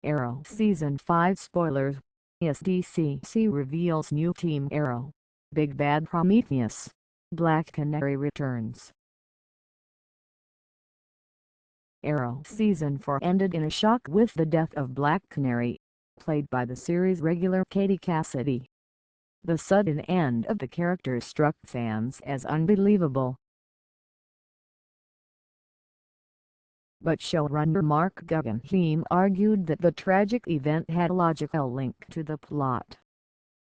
Arrow Season 5 spoilers. SDCC reveals new Team Arrow. Big Bad Prometheus. Black Canary returns. Arrow Season 4 ended in a shock with the death of Black Canary, played by the series regular Katie Cassidy. The sudden end of the character struck fans as unbelievable. But showrunner Marc Guggenheim argued that the tragic event had a logical link to the plot.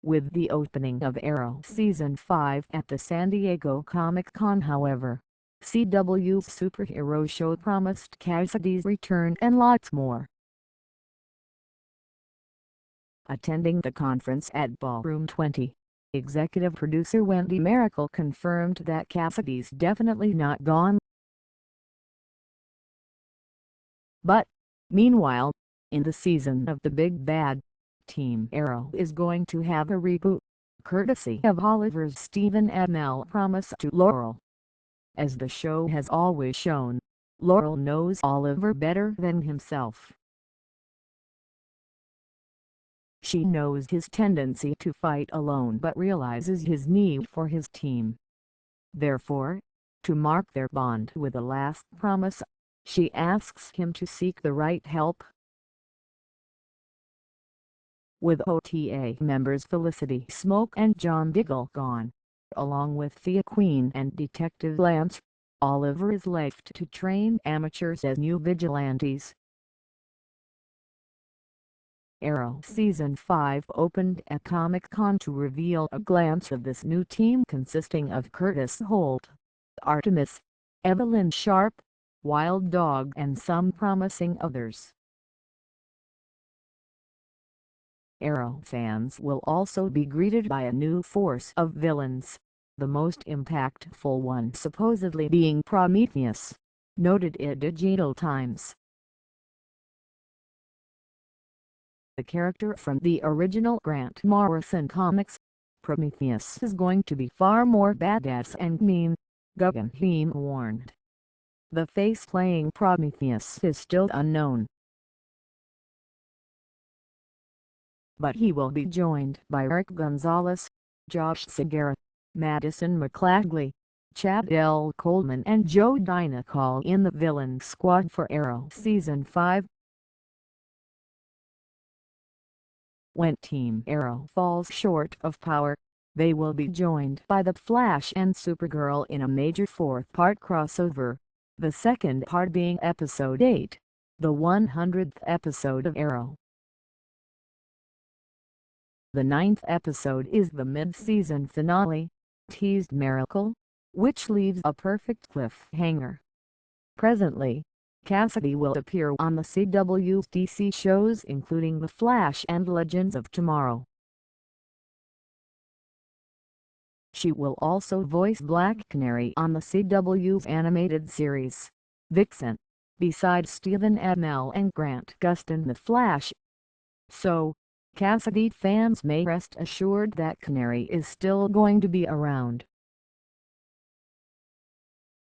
With the opening of Arrow Season 5 at the San Diego Comic-Con, however, CW's superhero show promised Cassidy's return and lots more. Attending the conference at Ballroom 20, executive producer Wendy Mericle confirmed that Cassidy's definitely not gone. But, meanwhile, in the season of The Big Bad, Team Arrow is going to have a reboot, courtesy of Oliver's Stephen Amell promise to Laurel. As the show has always shown, Laurel knows Oliver better than himself. She knows his tendency to fight alone but realizes his need for his team. Therefore, to mark their bond with a last promise, she asks him to seek the right help. With OTA members Felicity, Smoak and John Diggle gone, along with Thea and Detective Lance, Oliver is left to train amateurs as new vigilantes. Arrow Season 5 opened at Comic-Con to reveal a glance of this new team consisting of Curtis Holt, Artemis, Evelyn Sharp, Wild Dog and some promising others. Arrow fans will also be greeted by a new force of villains, the most impactful one supposedly being Prometheus, noted iDigital Times. The character from the original Grant Morrison comics, Prometheus is going to be far more badass and mean, Guggenheim warned. The face playing Prometheus is still unknown, but he will be joined by Rick Gonzalez, Josh Segarra, Madison McLaughli, Chad L. Coleman and Joe Dinicol in the villain squad for Arrow Season 5. When Team Arrow falls short of power, they will be joined by the Flash and Supergirl in a major fourth-part crossover, the second part being Episode 8, the 100th episode of Arrow. The 9th episode is the mid-season finale, teased Mericle, which leaves a perfect cliffhanger. Presently, Cassidy will appear on the CW's DC shows including The Flash and Legends of Tomorrow. She will also voice Black Canary on the CW's animated series, Vixen, besides Stephen Amell and Grant Gustin the Flash. So, Cassidy fans may rest assured that Canary is still going to be around.